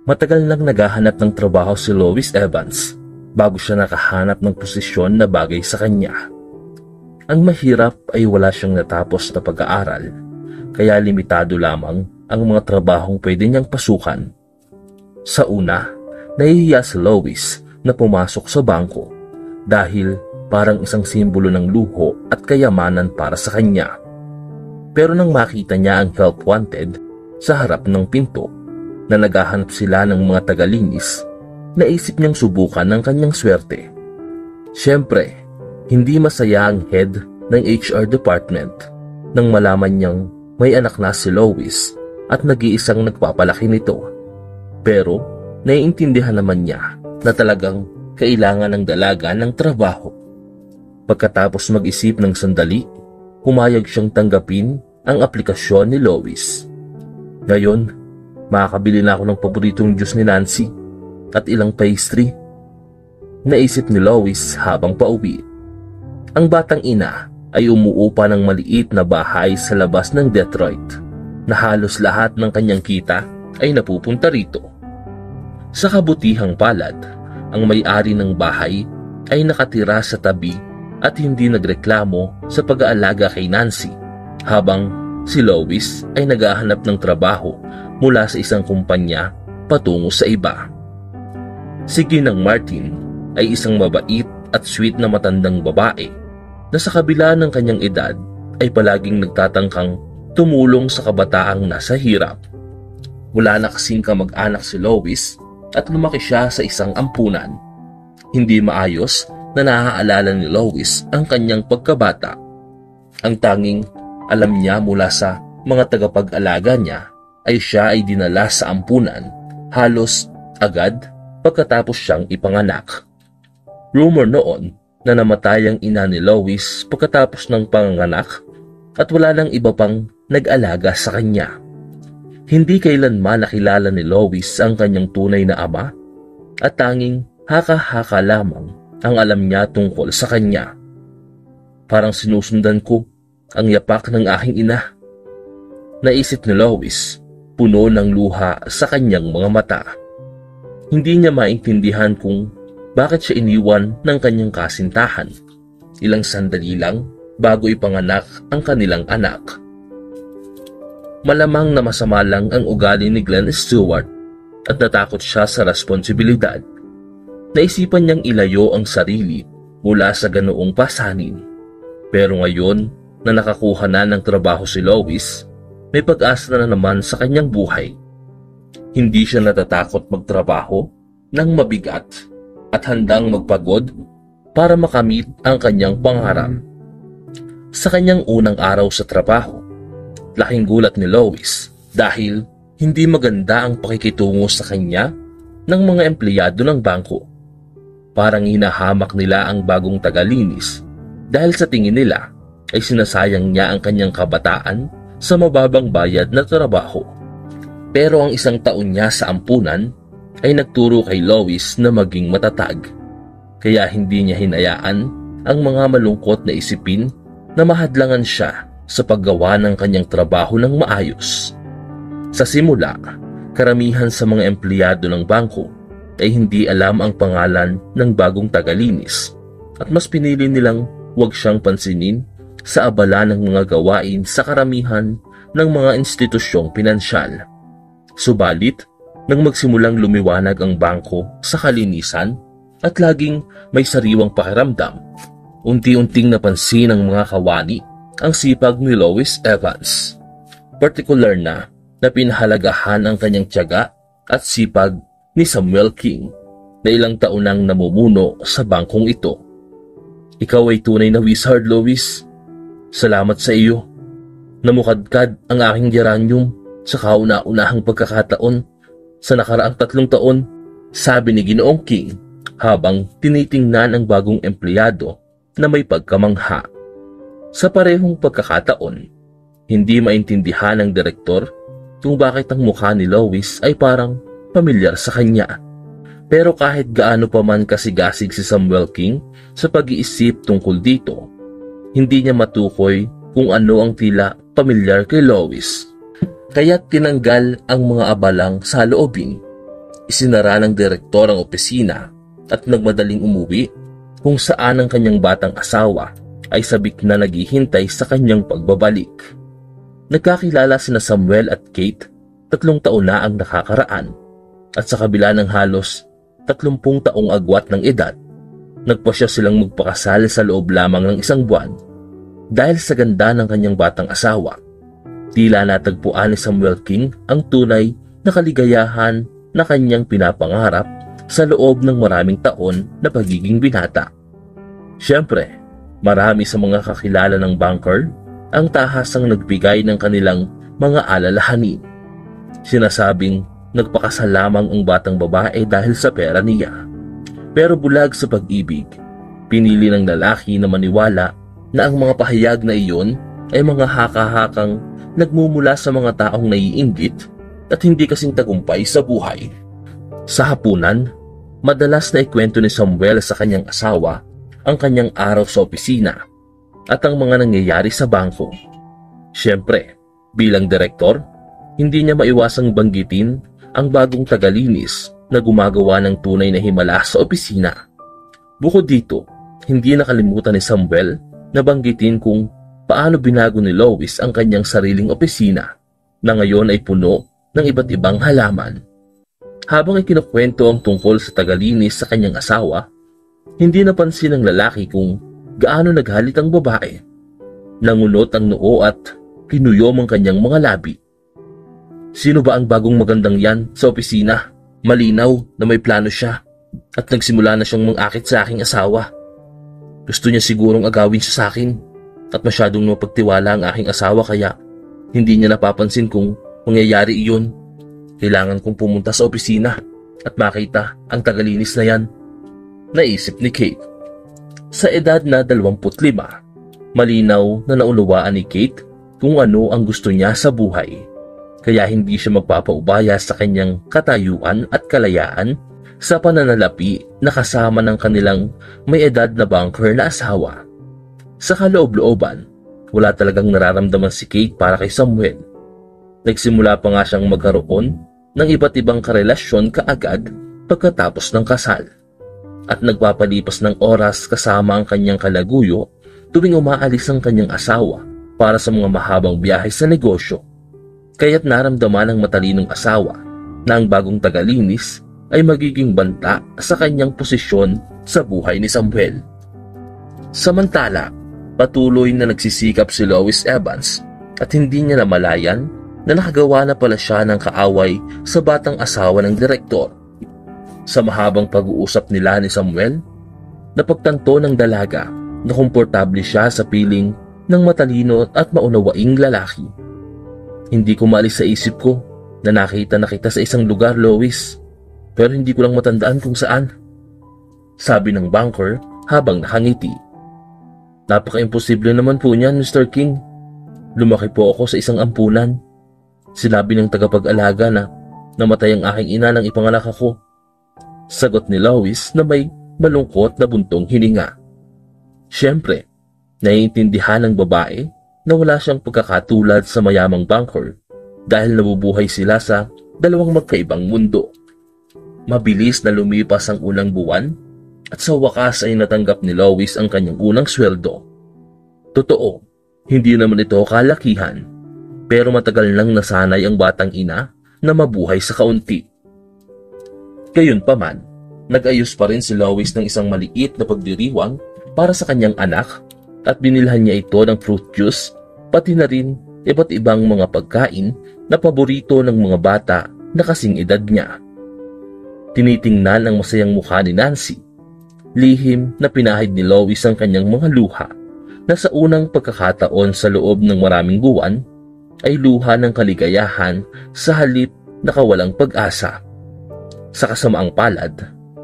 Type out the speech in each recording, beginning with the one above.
Matagal nang naghahanap ng trabaho si Lois Evans bago siya nakahanap ng posisyon na bagay sa kanya. Ang mahirap ay wala siyang natapos na pag-aaral, kaya limitado lamang ang mga trabahong pwede niyang pasukan. Sa una, nahihiya si Lois na pumasok sa bangko dahil parang isang simbolo ng luho at kayamanan para sa kanya. Pero nang makita niya ang help wanted sa harap ng pinto na naghahanap sila ng mga tagalinis, naisip niyang subukan ang kanyang swerte. Siyempre, hindi masaya ang head ng HR department nang malaman niyang may anak na si Lois at nag-iisang nagpapalaki nito. Pero naiintindihan naman niya na talagang kailangan ng dalaga ng trabaho. Pagkatapos mag-isip ng sandali, pumayag siyang tanggapin ang aplikasyon ni Lois. Ngayon, makakabili na ako ng paboritong juice ni Nancy at ilang pastry, naisip ni Lois habang pauwi. Ang batang ina ay umuupa ng maliit na bahay sa labas ng Detroit na halos lahat ng kanyang kita ay napupunta rito. Sa kabutihang palad, ang may-ari ng bahay ay nakatira sa tabi at hindi nagreklamo sa pag-aalaga kay Nancy habang si Lois ay naghahanap ng trabaho mula sa isang kumpanya patungo sa iba. Si Ginang Martin ay isang mabait at sweet na matandang babae na sa kabila ng kanyang edad ay palaging nagtatangkang tumulong sa kabataang nasa hirap. Wala na kasing kamag-anak si Lois at lumaki siya sa isang ampunan. Hindi maayos na naaalala ni Lois ang kanyang pagkabata. Ang tanging alam niya mula sa mga tagapag-alaga niya ay siya ay dinala sa ampunan halos agad pagkatapos siyang ipanganak. Rumor noon na namatay ang ina ni Lois pagkatapos ng panganganak at wala nang iba pang nag-alaga sa kanya. Hindi kailanman nakilala ni Lois ang kanyang tunay na ama at tanging haka-haka lamang ang alam niya tungkol sa kanya. Parang sinusundan ko ang yapak ng aking ina, naisip ni Lois, puno ng luha sa kanyang mga mata. Hindi niya maintindihan kung bakit siya iniwan ng kanyang kasintahan ilang sandali lang bago ipanganak ang kanilang anak. Malamang na masama lang ang ugali ni Glenn Stewart at natakot siya sa responsibilidad. Naisipan niyang ilayo ang sarili mula sa ganoong pasanin. Pero ngayon na nakakuha na ng trabaho si Lois, may pag-asa na naman sa kanyang buhay. Hindi siya natatakot magtrabaho ng mabigat at handang magpagod para makamit ang kanyang pangarap. Sa kanyang unang araw sa trabaho, laking gulat ni Lois dahil hindi maganda ang pakikitungo sa kanya ng mga empleyado ng bangko. Parang hinahamak nila ang bagong tagalinis dahil sa tingin nila ay sinasayang niya ang kanyang kabataan sa mababang bayad na trabaho. Pero ang isang taon niya sa ampunan ay nagturo kay Lois na maging matatag, kaya hindi niya hinayaan ang mga malungkot na isipin na mahadlangan siya sa paggawa ng kanyang trabaho ng maayos. Sa simula, karamihan sa mga empleyado ng bangko ay hindi alam ang pangalan ng bagong tagalinis at mas pinili nilang huwag siyang pansinin sa abala ng mga gawain sa karamihan ng mga institusyong pinansyal. Subalit, nang magsimulang lumiwanag ang bangko sa kalinisan at laging may sariwang pakiramdam, unti-unting napansin ng mga kawani ang sipag ni Lois Evans. Partikular na pinahalagahan ang kanyang tiyaga at sipag ni Samuel King na ilang taon nang namumuno sa bangkong ito. Ikaw ay tunay na wizard, Lois. Salamat sa iyo. Namukadkad ang aking geranium sa kauna-unahang pagkakataon sa nakaraang 3 taon, sabi ni Ginoong King habang tinitingnan ang bagong empleyado na may pagkamangha. Sa parehong pagkakataon, hindi maintindihan ng direktor kung bakit ang mukha ni Lois ay parang pamilyar sa kanya. Pero kahit gaano pa man kasigasig si Samuel King sa pag-iisip tungkol dito, hindi niya matukoy kung ano ang tila pamilyar kay Lois. Kaya't tinanggal ang mga abalang sa loobin. isinara ng direktor ang opisina at nagmadaling umuwi, kung saan ang kanyang batang asawa ay sabik na naghihintay sa kanyang pagbabalik. Nagkakilala sina Samuel at Kate 3 taon na ang nakakaraan, at sa kabila ng halos 30 taong agwat ng edad, nagpasya silang magpakasal sa loob lamang ng 1 buwan. Dahil sa ganda ng kanyang batang asawa, tila natagpuan ni Samuel King ang tunay na kaligayahan na kanyang pinapangarap sa loob ng maraming taon na pagiging binata. Siyempre, marami sa mga kakilala ng banker ang tahasang nagbigay ng kanilang mga alalahanin. Sinasabing nagpakasal lamang ang batang babae dahil sa pera niya. Pero bulag sa pag-ibig, pinili ng lalaki na maniwala na ang mga pahayag na iyon ay mga haka-hakang nagmumula sa mga taong naiinggit at hindi kasing tagumpay sa buhay. Sa hapunan, madalas na ikwento ni Samuel sa kanyang asawa ang kanyang araw sa opisina at ang mga nangyayari sa bangko. Siyempre, bilang direktor, hindi niya maiwasang banggitin ang bagong tagalinis na gumagawa ng tunay na himala sa opisina. Bukod dito, hindi nakalimutan ni Samuel na banggitin kung paano binago ni Lois ang kanyang sariling opisina na ngayon ay puno ng iba't ibang halaman. Habang ikinukwento ang tungkol sa tagalinis sa kanyang asawa, hindi napansin ng lalaki kung gaano naghalit ang babae. Nangunot ang noo at kinuyom ang kanyang mga labi. Sino ba ang bagong magandang yan sa opisina? Malinaw na may plano siya at nagsimula na siyang mangakit sa aking asawa. Gusto niya sigurong agawin siya sa akin at masyadong mapagtiwala ang aking asawa kaya hindi niya napapansin kung mangyayari iyon. Kailangan kong pumunta sa opisina at makita ang tagalinis na yan, naisip ni Kate. Sa edad na 25, malinaw na naunawaan ni Kate kung ano ang gusto niya sa buhay. Kaya hindi siya magpapaubaya sa kanyang katayuan at kalayaan sa pananalapi na kasama ng kanilang may edad na banker na asawa. Sa kaloob-looban, wala talagang nararamdaman si Kate para kay Samuel. Nagsimula pa nga siyang magkaroon ng iba't ibang karelasyon kaagad pagkatapos ng kasal. At nagpapalipas ng oras kasama ang kanyang kalaguyo tuwing umaalis ang kanyang asawa para sa mga mahabang biyahe sa negosyo. Kaya't naramdaman ng matalinong asawa na ang bagong tagalinis ay magiging banta sa kanyang posisyon sa buhay ni Samuel. Samantala, patuloy na nagsisikap si Lois Evans at hindi niya namalayan na nakagawa na pala siya ng kaaway sa batang asawa ng direktor. Sa mahabang pag-uusap nila ni Samuel, napagtanto ng dalaga na komportable siya sa piling ng matalino at maunawaing lalaki. Hindi ko maalis sa isip ko na nakita na kita sa isang lugar, Lois, pero hindi ko lang matandaan kung saan, sabi ng banker habang nakangiti. Napaka-imposible naman po niyan, Mr. King. Lumaki po ako sa isang ampunan. Sinabi ng tagapag-alaga na namatay ang aking ina nang ipanganak ako. Sagot ni Lois na may malungkot na buntong hininga. Siyempre, naiintindihan ng babae na wala siyang pagkakatulad sa mayamang banker dahil nabubuhay sila sa dalawang magkaibang mundo. Mabilis na lumipas ang unang buwan at sa wakas ay natanggap ni Lois ang kanyang unang sweldo. Totoo, hindi naman ito kalakihan, pero matagal nang nasanay ang batang ina na mabuhay sa kaunti. Gayunpaman, nag-ayos pa rin si Lois ng isang maliit na pagdiriwang para sa kanyang anak at binilhan niya ito ng fruit juice, pati na rin iba't ibang mga pagkain na paborito ng mga bata na kasing edad niya. Tinitingnan ang masayang mukha ni Nancy. Lihim na pinahid ni Lois ang kanyang mga luha na sa unang pagkakataon sa loob ng maraming buwan ay luha ng kaligayahan sa halip na kawalang pag-asa. Sa kasamaang palad,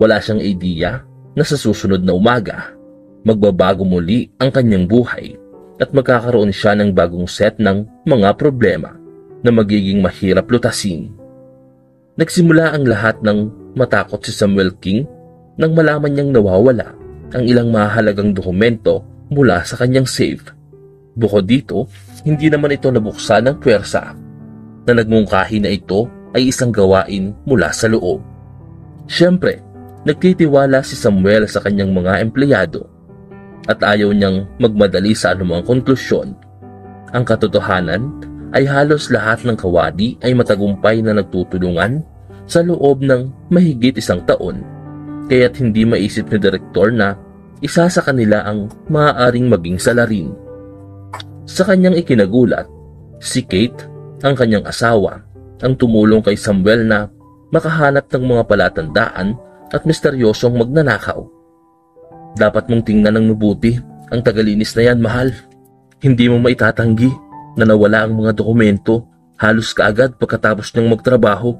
wala siyang ideya na sa susunod na umaga, magbabago muli ang kanyang buhay at magkakaroon siya ng bagong set ng mga problema na magiging mahirap lutasin. Nagsimula ang lahat ng matakot si Samuel King nang malaman niyang nawawala ang ilang mahalagang dokumento mula sa kanyang safe. Bukod dito, hindi naman ito nabuksan ng puwersa na nagmungkahi na ito ay isang gawain mula sa loob. Siyempre, nagtitiwala si Samuel sa kanyang mga empleyado at ayaw niyang magmadali sa anumang konklusyon. Ang katotohanan ay halos lahat ng kawani ay matagumpay na nagtutulungan sa loob ng mahigit 1 taon, kaya't hindi maisip ni Direktor na isa sa kanila ang maaaring maging salarin. Sa kanyang ikinagulat, si Kate, ang kanyang asawa, ang tumulong kay Samuel na makahanap ng mga palatandaan at misteryosong magnanakaw. Dapat mong tingnan ng mabuti ang tagalinis na yan, mahal. Hindi mo maitatanggi na nawala ang mga dokumento halos kaagad pagkatapos niyang magtrabaho.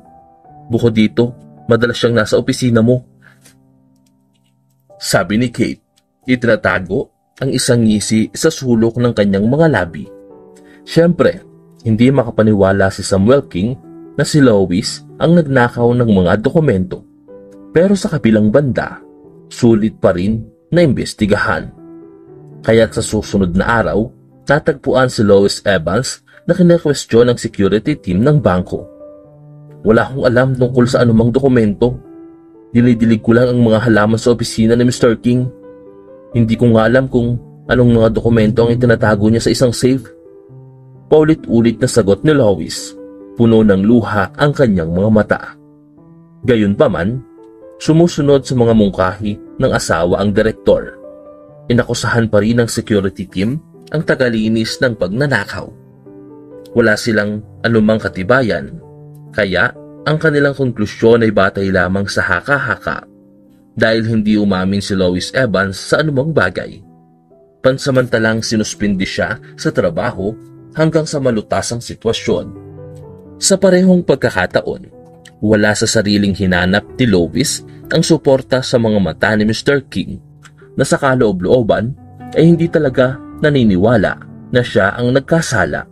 Bukod dito, madalas siyang nasa opisina mo. Sabi ni Kate, itinatago ang isang ngisi sa sulok ng kanyang mga labi. Siyempre, hindi makapaniwala si Samuel King na si Lois ang nagnakaw ng mga dokumento. Pero sa kabilang banda, sulit pa rin na imbestigahan. Kaya't sa susunod na araw, natagpuan si Lois Evans na kine-question ng security team ng bangko. Wala akong alam tungkol sa anumang dokumento. Dinidilig ko lang ang mga halaman sa opisina ni Mr. King. Hindi ko nga alam kung anong mga dokumento ang itinatago niya sa isang safe. Paulit-ulit na sagot ni Lois. Puno ng luha ang kanyang mga mata. Gayunpaman, sumusunod sa mga mungkahi ng asawa ang direktor. Inakusahan pa rin ng security team ang tagalinis ng pagnanakaw. Wala silang anumang katibayan, kaya ang kanilang konklusyon ay batay lamang sa haka-haka dahil hindi umamin si Lois Evans sa anumang bagay. Pansamantalang sinuspindi siya sa trabaho hanggang sa malutas ang sitwasyon. Sa parehong pagkakataon, wala sa sariling hinanap ni Lois ang suporta sa mga mata ni Mr. King na sa kaloob-looban ay hindi talaga naniniwala na siya ang nagkasala.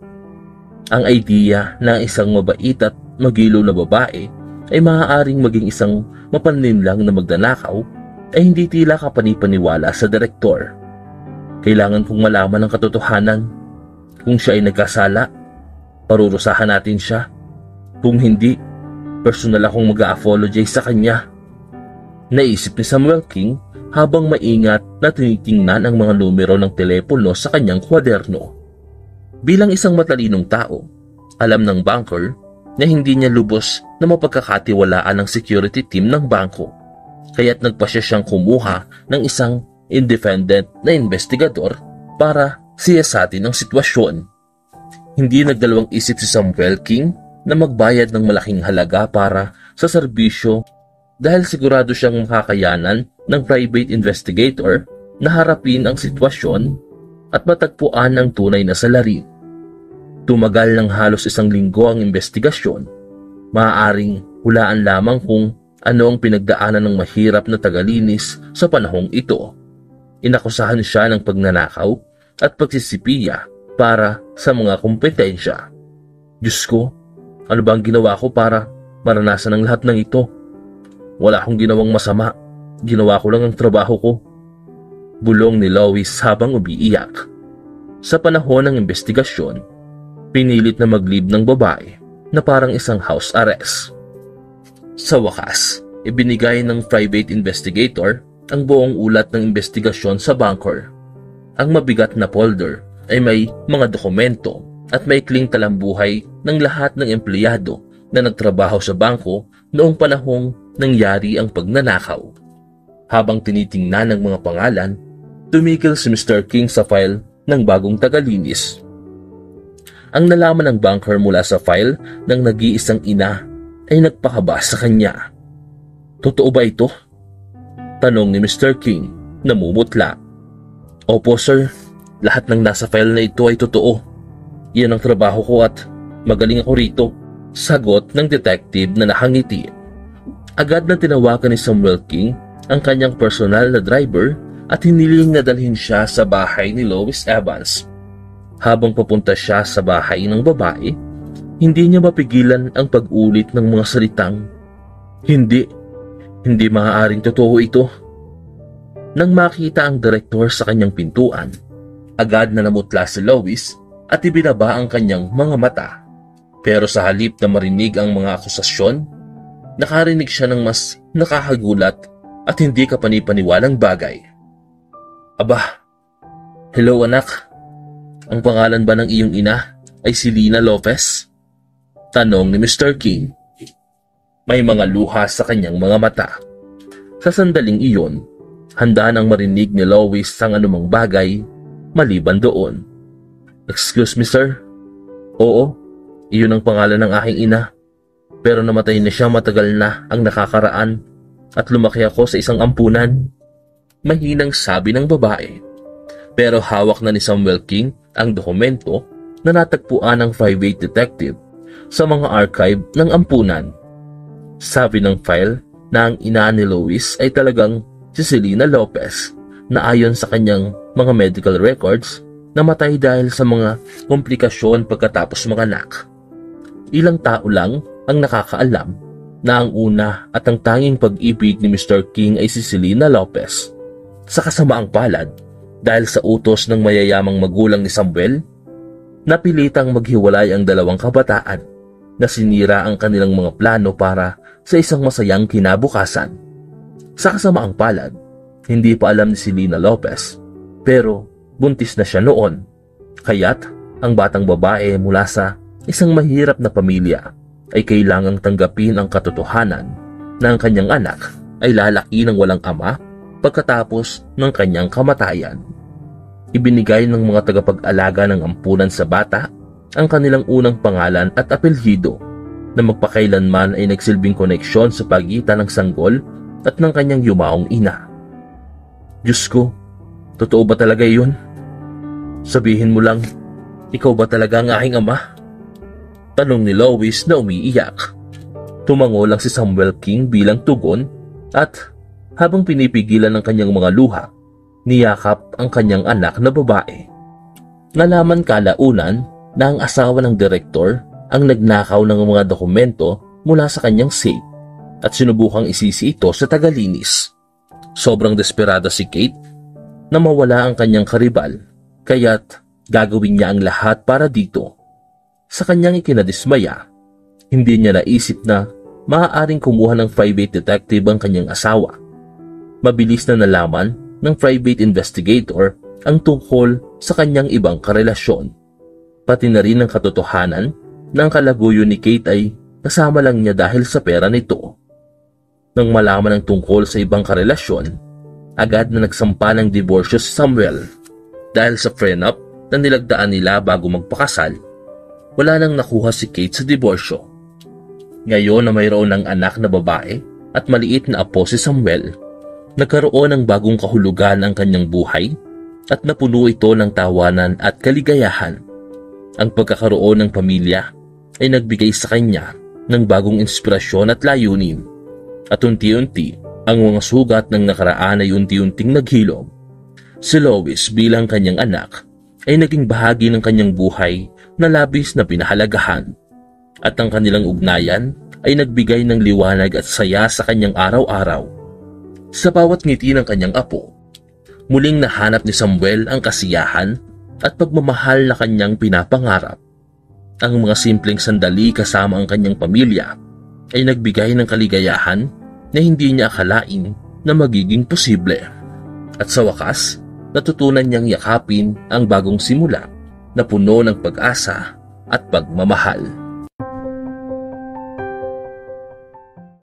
Ang idea na isang mabait at magiliw na babae ay maaaring maging isang mapanlinlang na magnanakaw ay hindi tila kapanipaniwala sa direktor. Kailangan kong malaman ang katotohanan. Kung siya ay nagkasala, parurusahan natin siya. Kung hindi, personal akong mag-a-apologize sa kanya. Naisip ni Samuel King habang maingat na tinitingnan ang mga numero ng telepono sa kanyang kwaderno. Bilang isang matalinong tao, alam ng banker na hindi niya lubos na mapagkakatiwalaan ng security team ng bangko, kaya't nagpasya siyang kumuha ng isang independent na investigador para siyasatin ang sitwasyon. Hindi nagdalawang isip si Samuel King na magbayad ng malaking halaga para sa serbisyo dahil sigurado siyang makakayanan ng private investigator na harapin ang sitwasyon at matagpuan ang tunay na salarin. Tumagal ng halos 1 linggo ang investigasyon. Maaaring hulaan lamang kung ano ang pinagdaanan ng mahirap na tagalinis sa panahong ito. Inakusahan siya ng pagnanakaw at pagsisipiya para sa mga kompetensya. Diyos ko, ano ba ang ginawa ko para maranasan ang lahat ng ito? Wala akong ginawang masama. Ginawa ko lang ang trabaho ko. Bulong ni Lois habang umiiyak. Sa panahon ng investigasyon, pinilit na mag-leave ng babae na parang isang house arrest. Sa wakas, ibinigay ng private investigator ang buong ulat ng investigasyon sa banker. Ang mabigat na folder ay may mga dokumento at maikling talambuhay ng lahat ng empleyado na nagtrabaho sa bangko noong panahong nangyari ang pagnanakaw. Habang tinitingnan ng mga pangalan, tumigil si Mr. King sa file ng bagong tagalinis. Ang nalaman ng banker mula sa file ng nag-iisang ina ay nagpakaba sa kanya. Totoo ba ito? Tanong ni Mr. King, namumutla. Opo sir, lahat ng nasa file na ito ay totoo. Iyan ang trabaho ko at magaling ako rito. Sagot ng detective na nakangiti. Agad na tinawagan ni Samuel King ang kanyang personal na driver at hiniling na dalhin siya sa bahay ni Lois Evans. Habang papunta siya sa bahay ng babae, hindi niya mapigilan ang pag-ulit ng mga salitang, Hindi maaaring totoo ito. Nang makita ang direktor sa kanyang pintuan, agad na namutla si Lois at ibinaba ang kanyang mga mata. Pero sa halip na marinig ang mga akusasyon, nakarinig siya ng mas nakakagulat at hindi kapani-paniwalang bagay. Aba, hello anak. Ang pangalan ba ng iyong ina ay si Lina Lopez? Tanong ni Mr. King. May mga luha sa kanyang mga mata. Sa sandaling iyon, handa nang marinig ni Lois ang anumang bagay maliban doon. Excuse me sir? Oo, iyon ang pangalan ng aking ina. Pero namatay na siya matagal na ang nakakaraan at lumaki ako sa isang ampunan. Mahinang sabi ng babae. Pero hawak na ni Samuel King ang dokumento na natagpuan ng private detective sa mga archive ng ampunan. Sabi ng file na ang ina ni Lois ay talagang si Selena Lopez na ayon sa kanyang mga medical records namatay dahil sa mga komplikasyon pagkatapos manganak. Ilang tao lang ang nakakaalam na ang una at ang tanging pag-ibig ni Mr. King ay si Selena Lopez. Sa kasamaang palad, dahil sa utos ng mayayamang magulang ni Samuel, napilitang maghiwalay ang dalawang kabataan na sinira ang kanilang mga plano para sa isang masayang kinabukasan. Sa kasamaang palad, hindi pa alam ni Selena Lopez, pero buntis na siya noon. Kaya't ang batang babae mula sa isang mahirap na pamilya ay kailangang tanggapin ang katotohanan na ang kanyang anak ay lalaki ng walang ama pagkatapos ng kanyang kamatayan. Ibinigay ng mga tagapag-alaga ng ampunan sa bata ang kanilang unang pangalan at apelyido na magpakailanman ay nagsilbing koneksyon sa pagitan ng sanggol at ng kanyang yumaong ina. Diyos ko, totoo ba talaga yun? Sabihin mo lang, ikaw ba talaga ang aking ama? Tanong ni Lois na umiiyak. Tumango lang si Samuel King bilang tugon at habang pinipigilan ng kanyang mga luha, niyakap ang kanyang anak na babae. Nalaman kalaunan na ang asawa ng direktor ang nagnakaw ng mga dokumento mula sa kanyang safe at sinubukang isisi ito sa tagalinis. Sobrang desperada si Kate na mawala ang kanyang karibal, kaya't gagawin niya ang lahat para dito. Sa kanyang ikinadismaya, hindi niya naisip na maaaring kumuha ng private detective ang kanyang asawa. Mabilis na nalaman ng private investigator ang tungkol sa kanyang ibang karelasyon. Pati na rin ang katotohanan na ang kalaguyo ni Kate ay kasama lang niya dahil sa pera nito. Nang malaman ang tungkol sa ibang karelasyon, agad na nagsampa ng diborsyo si Samuel. Dahil sa prenup na nilagdaan nila bago magpakasal, wala nang nakuha si Kate sa diborsyo. Ngayon na mayroon ng anak na babae at maliit na apo si Samuel, nagkaroon ng bagong kahulugan ang kanyang buhay at napuno ito ng tawanan at kaligayahan. Ang pagkakaroon ng pamilya ay nagbigay sa kanya ng bagong inspirasyon at layunin. At unti-unti, ang mga sugat ng nakaraan ay unti-unting naghilom. Si Lois bilang kanyang anak ay naging bahagi ng kanyang buhay na labis na pinahalagahan. At ang kanilang ugnayan ay nagbigay ng liwanag at saya sa kanyang araw-araw. Sa bawat ngiti ng kanyang apo, muling nahanap ni Samuel ang kasiyahan at pagmamahal na kanyang pinapangarap. Ang mga simpleng sandali kasama ang kanyang pamilya ay nagbigay ng kaligayahan na hindi niya akalain na magiging posible. At sa wakas, natutunan niyang yakapin ang bagong simula na puno ng pag-asa at pagmamahal.